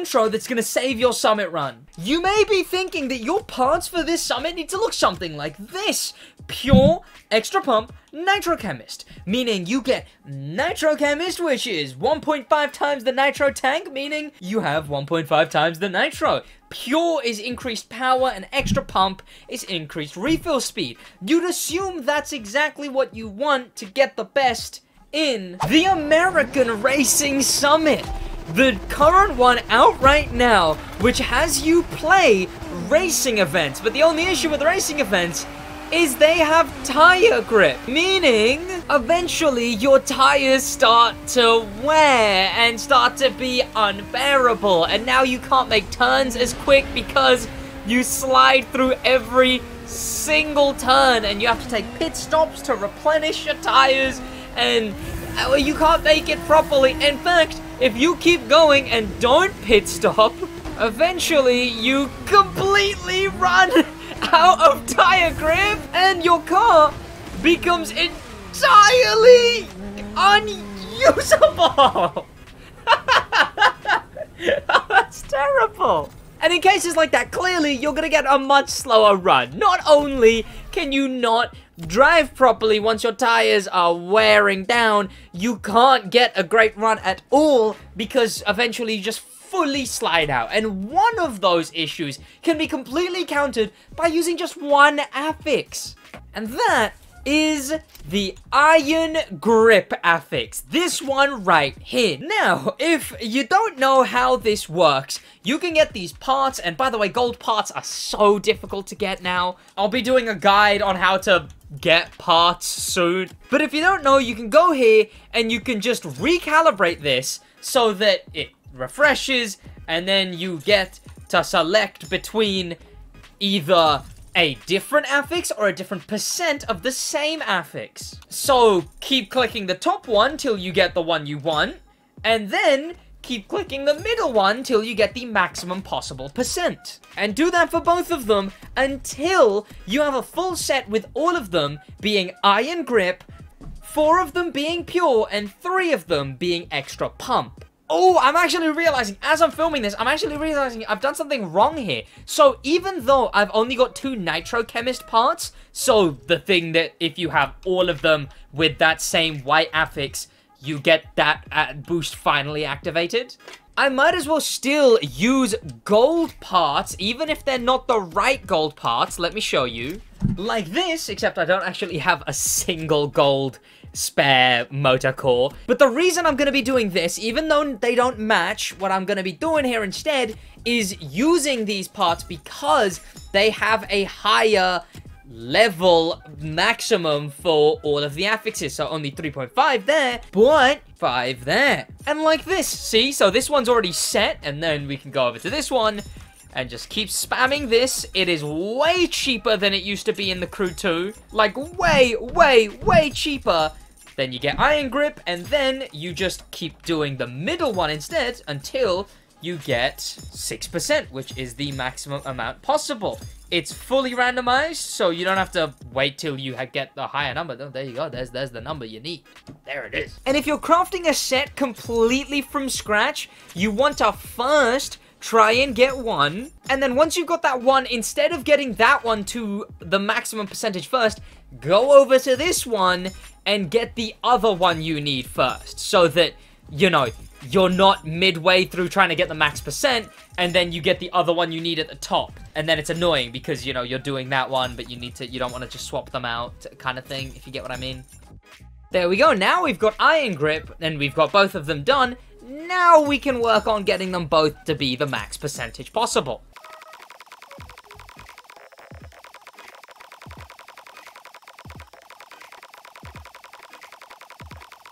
intro that's gonna save your summit run. You may be thinking that your parts for this summit need to look something like this. Pure, Extra Pump, Nitro Chemist. Meaning you get Nitro Chemist, which is 1.5 times the Nitro Tank, meaning you have 1.5 times the Nitro. Pure is increased power, and Extra Pump is increased refill speed. You'd assume that's exactly what you want to get the best in the American Racing Summit. The current one out right now, which has you play racing events. But the only issue with racing events is they have tire grip, meaning eventually your tires start to wear and start to be unbearable, and now you can't make turns as quick because you slide through every single turn and you have to take pit stops to replenish your tires, and you can't make it properly. In fact, if you keep going and don't pit stop, eventually you completely run out of tire grip and your car becomes entirely unusable. That's terrible. And in cases like that, clearly you're gonna get a much slower run. Not only can you not drive properly once your tires are wearing down, you can't get a great run at all because eventually you just fully slide out. And one of those issues can be completely countered by using just one affix. And that is the Iron Grip affix. This one right here. Now, if you don't know how this works, you can get these parts, and by the way, gold parts are so difficult to get now. I'll be doing a guide on how to get parts soon. But if you don't know, you can go here and you can just recalibrate this so that it refreshes, and then you get to select between either a different affix or a different percent of the same affix. So keep clicking the top one till you get the one you want, and then keep clicking the middle one till you get the maximum possible percent. And do that for both of them until you have a full set with all of them being Iron Grip, 4 of them being Pure, and 3 of them being Extra Pump. Oh, I'm actually realizing, as I'm filming this, I've done something wrong here. So, even though I've only got 2 Nitro Chemist parts, so the thing that if you have all of them with that same white affix, you get that boost finally activated, I might as well still use gold parts, even if they're not the right gold parts. Let me show you. Like this, except I don't actually have a single gold spare motor core. But the reason I'm going to be doing this, even though they don't match, what I'm going to be doing here instead is using these parts because they have a higher level maximum for all of the affixes. So only 3.5 there, but 5 there. And like this, see? So this one's already set, and then we can go over to this one and just keep spamming this. It is way cheaper than it used to be in the Crew 2. Like, way, way, way cheaper. Then you get Iron Grip, and then you just keep doing the middle one instead until you get 6%, which is the maximum amount possible. It's fully randomized, so you don't have to wait till you get the higher number. Oh, there you go. There's the number you need. There it is. And if you're crafting a set completely from scratch, you want to first try and get one, and then once you've got that one, instead of getting that one to the maximum percentage first, go over to this one and get the other one you need first, so that, you know, you're not midway through trying to get the max percent, and then you get the other one you need at the top, and then it's annoying because, you know, you're doing that one, but you don't want to just swap them out, kind of thing, if you get what I mean. There we go. Now we've got Iron Grip, and we've got both of them done. Now we can work on getting them both to be the max percentage possible.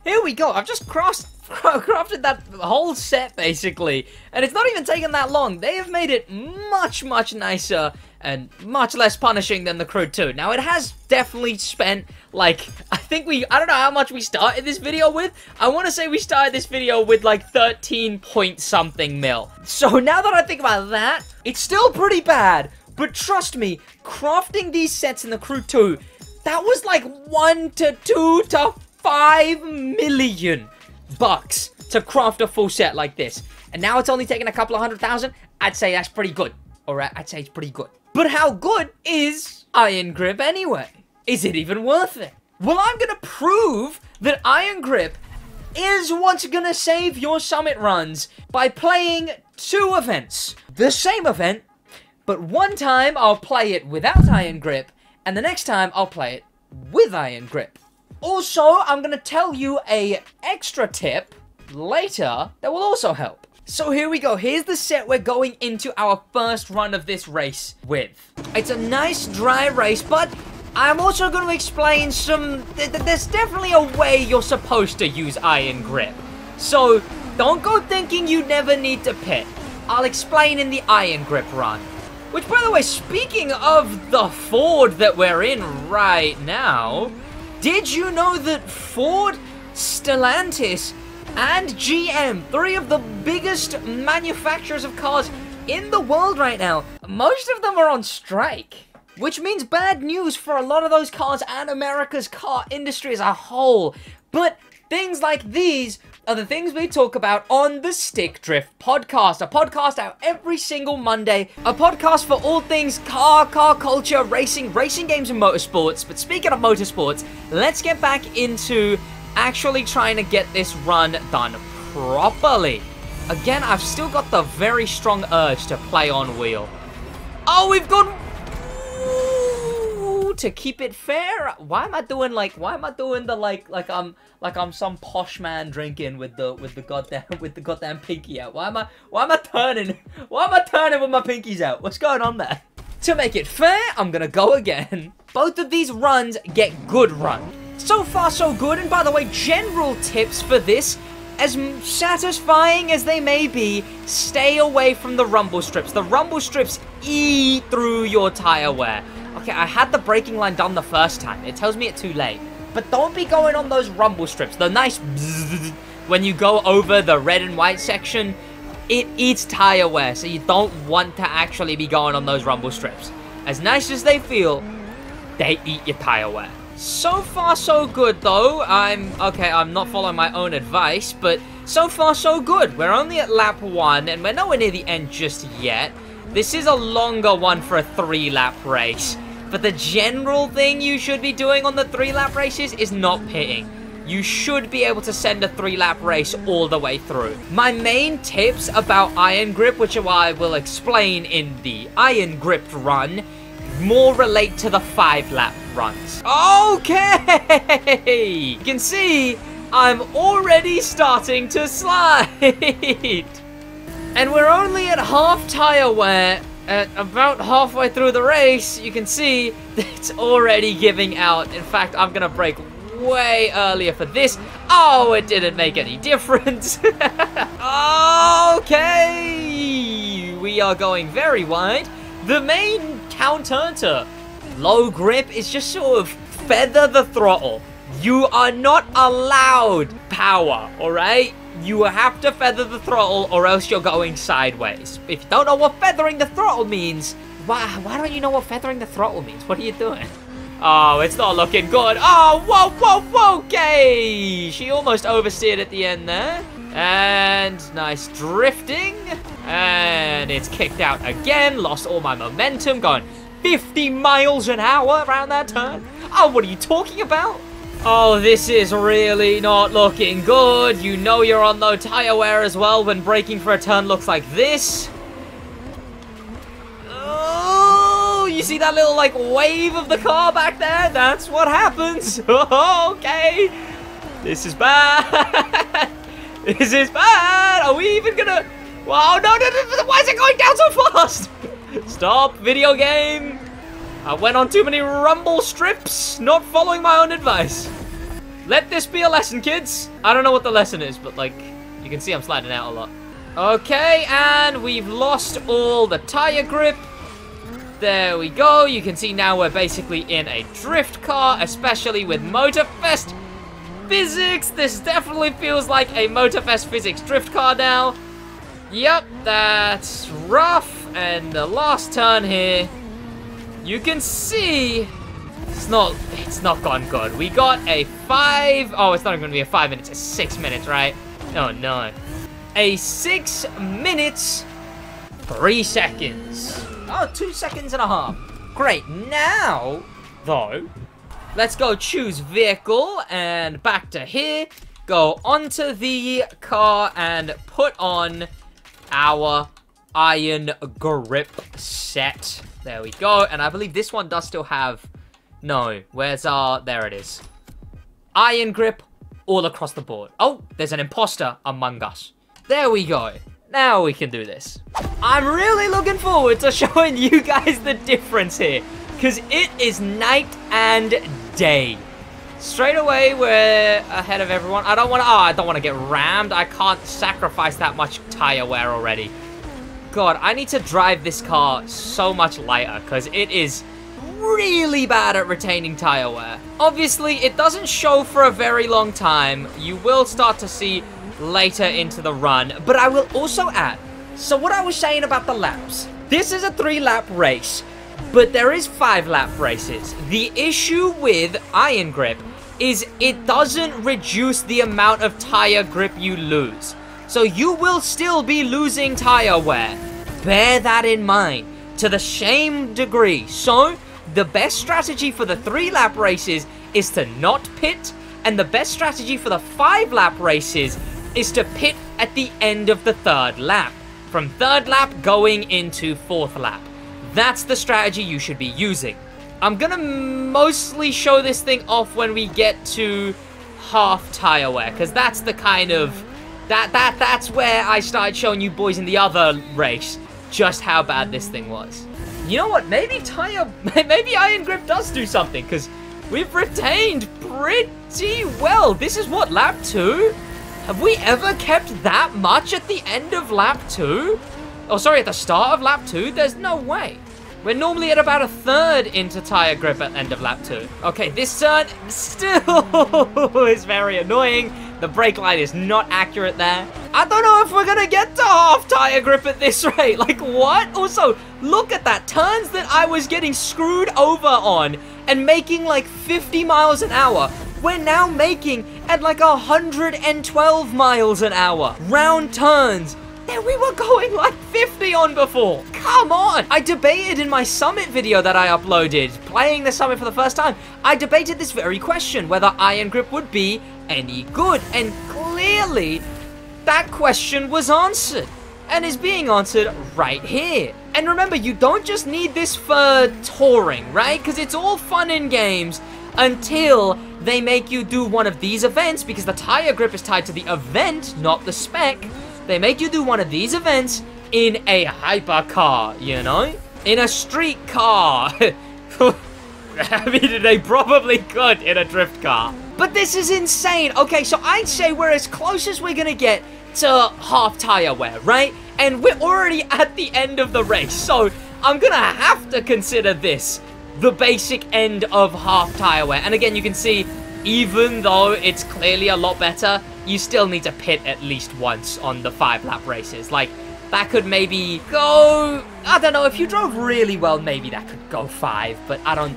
Here we go. I've just crafted that whole set, basically. And it's not even taken that long. They have made it much, much nicer and much less punishing than the Crew 2. Now, it has definitely spent, like, I don't know how much we started this video with. I want to say we started this video with, like, 13 point something mil. So now that I think about that, it's still pretty bad. But trust me, crafting these sets in the Crew 2, that was like 1 to 2 to 5 million bucks to craft a full set like this. and now it's only taken a couple of 100,000, I'd say that's pretty good. Alright, I'd say it's pretty good. But how good is Iron Grip anyway? Is it even worth it? Well, I'm gonna prove that Iron Grip is what's gonna save your summit runs by playing 2 events. The same event, but one time I'll play it without Iron Grip, and the next time I'll play it with Iron Grip. Also, I'm gonna tell you a extra tip later that will also help. So here we go. Here's the set we're going into our first run of this race with. It's a nice dry race, but I'm also going to explain there's definitely a way you're supposed to use Iron Grip. So don't go thinking you never need to pit. I'll explain in the Iron Grip run. Which, by the way, speaking of the Ford that we're in right now, did you know that Ford, Stellantis, and GM, 3 of the biggest manufacturers of cars in the world right now, most of them are on strike? Which means bad news for a lot of those cars and America's car industry as a whole. But things like these are the things we talk about on the Stick Drift podcast. A podcast out every single Monday. A podcast for all things car culture, racing games and motorsports. But speaking of motorsports, let's get back into actually trying to get this run done properly. Again, I've still got the very strong urge to play on wheel. Oh, we've gone to keep it fair. Why am I doing the like I'm some posh man drinking with the goddamn pinky out? Why am I turning with my pinkies out? What's going on there? To make it fair, I'm gonna go again. Both of these runs get good run. So far so good, and by the way, general tips for this, as satisfying as they may be, stay away from the rumble strips. The rumble strips eat through your tire wear. Okay, I had the braking line done the first time. It tells me it's too late. But don't be going on those rumble strips. The nice bzzz, when you go over the red and white section, it eats tire wear. So you don't want to actually be going on those rumble strips. As nice as they feel, they eat your tire wear. So far so good though. I'm not following my own advice, but so far so good. We're only at lap 1 and we're nowhere near the end just yet. This is a longer one for a 3-lap race. But the general thing you should be doing on the 3-lap races is not pitting. You should be able to send a 3-lap race all the way through. My main tips about Iron Grip, which I will explain in the Iron Gripped run, more relate to the 5-lap runs. Okay! You can see I'm already starting to slide. And we're only at half tire wear. At about halfway through the race, you can see it's already giving out. In fact, I'm gonna brake way earlier for this. Oh, it didn't make any difference. Okay! We are going very wide. The main counter to low grip is just sort of feather the throttle. You are not allowed power, alright? You have to feather the throttle or else you're going sideways. If you don't know what feathering the throttle means, why don't you know what feathering the throttle means? What are you doing? Oh, it's not looking good. Oh, whoa, okay. She almost oversteered at the end there. And nice drifting. And it's kicked out again. Lost all my momentum. Going 50 miles an hour around that turn. Oh, what are you talking about? Oh, this is really not looking good. You know you're on low tire wear as well when braking for a turn looks like this. Oh, you see that little, like, wave of the car back there? That's what happens. Okay. This is bad. This is bad. Are we even gonna... Wow, no. Why is it going down so fast? Stop, video game. I went on too many rumble strips, not following my own advice. Let this be a lesson, kids. I don't know what the lesson is, but, like, you can see I'm sliding out a lot. Okay, and we've lost all the tire grip. There we go. You can see now we're basically in a drift car, especially with Motorfest physics. This definitely feels like a Motorfest physics drift car now. Yep, that's rough. And the last turn here, you can see it's not gone good. We got a 5. Oh, it's not even gonna be a 5 minutes. It's 6 minutes, right? Oh no. a 6 minutes, 3 seconds. Oh, 2 seconds and a half. Great. Now, though, let's go choose vehicle and back to here. Go onto the car and put on our iron grip set. There we go. And I believe this one does still have... No, where's our... There it is. Iron grip all across the board. Oh, there's an imposter among us. There we go. Now we can do this. I'm really looking forward to showing you guys the difference here, because it is night and day. Straight away, we're ahead of everyone. I don't want to get rammed. I can't sacrifice that much tire wear already. God, I need to drive this car so much lighter, because it is really bad at retaining tire wear. Obviously, it doesn't show for a very long time. You will start to see later into the run, but I will also add, so what I was saying about the laps, this is a 3-lap race, but there is 5-lap races. The issue with iron grip is it doesn't reduce the amount of tire grip you lose. So you will still be losing tire wear. Bear that in mind to the same degree. So the best strategy for the 3-lap races is to not pit, and the best strategy for the 5-lap races is to pit at the end of the 3rd lap. From 3rd lap going into 4th lap. That's the strategy you should be using. I'm gonna mostly show this thing off when we get to half tire wear, because that's the kind of... That's where I started showing you boys in the other race just how bad this thing was. You know what? Maybe iron grip does do something, because we've retained pretty well. This is what, lap 2? Have we ever kept that much at the end of lap 2? Oh, sorry, at the start of lap 2? There's no way. We're normally at about a 1/3 into tire grip at the end of lap 2. Okay, this turn still is very annoying. The brake line is not accurate there. I don't know if we're gonna get to half tire grip at this rate. Like, what? Also, look at that. Turns that I was getting screwed over on and making like 50 miles an hour. We're now making at like 112 miles an hour. Round turns that we were going like 50 on before. Come on. I debated in my Summit video that I uploaded, playing the Summit for the first time. I debated this very question, whether iron grip would be any good. And clearly, that question was answered. And is being answered right here. And remember, you don't just need this for touring, right? Because it's all fun in games until they make you do one of these events, because the tire grip is tied to the event, not the spec. They make you do one of these events in a hypercar, you know? In a street car. I mean, they probably could in a drift car. But this is insane. Okay, so I'd say we're as close as we're gonna get to half tire wear, right? And we're already at the end of the race, so I'm gonna have to consider this the basic end of half tire wear. And again, you can see, even though it's clearly a lot better, you still need to pit at least once on the 5-lap races. Like, that could maybe go... I don't know, if you drove really well, maybe that could go 5, but I don't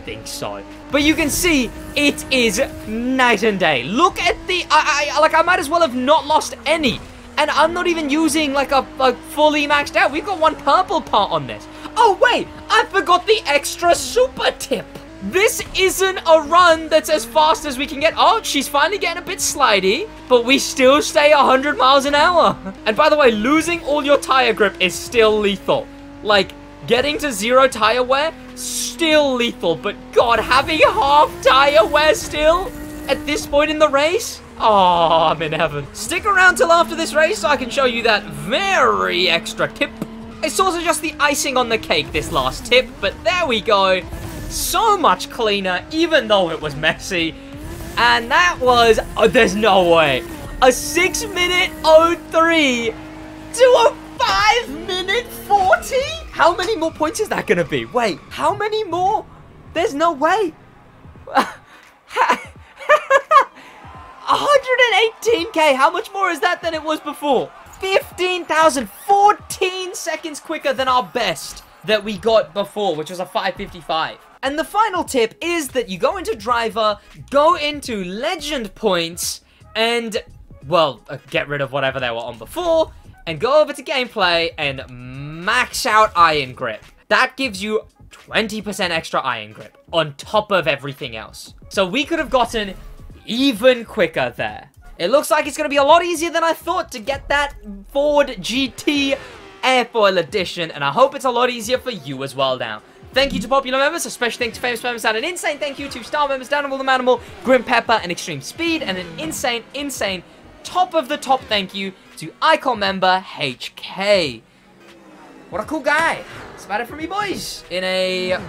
think so. But you can see, it is night and day. Look at the... I might as well have not lost any. And I'm not even using, like, a fully maxed out. We've got one purple part on this. Oh, wait, I forgot the extra super tip. This isn't a run that's as fast as we can get. Oh, she's finally getting a bit slidey, but we still stay 100 miles an hour. And by the way, losing all your tire grip is still lethal. Like, getting to 0 tire wear, still lethal. But God, having half tire wear still at this point in the race? Oh, I'm in heaven. Stick around till after this race so I can show you that very extra tip. It's also just the icing on the cake, this last tip, but there we go. So much cleaner, even though it was messy. And that was, oh, there's no way, a 6-minute 03 to a 5-minute 40? How many more points is that gonna be? Wait, how many more? There's no way. 118k, how much more is that than it was before? 15,000, 14 seconds quicker than our best that we got before, which was a 5:55. And the final tip is that you go into driver, go into legend points, and well, get rid of whatever they were on before, and go over to gameplay and max out iron grip. That gives you 20% extra iron grip on top of everything else. So we could have gotten even quicker there. It looks like it's going to be a lot easier than I thought to get that Ford GT Airfoil Edition, and I hope it's a lot easier for you as well now. Thank you to popular members, a special thank you to famous members, and an insane thank you to star members, Danimal the Manimal, Grim Pepper, and Extreme Speed, and an insane, top of the top thank you to Icon member HK. What a cool guy. That's about it from me, boys. In a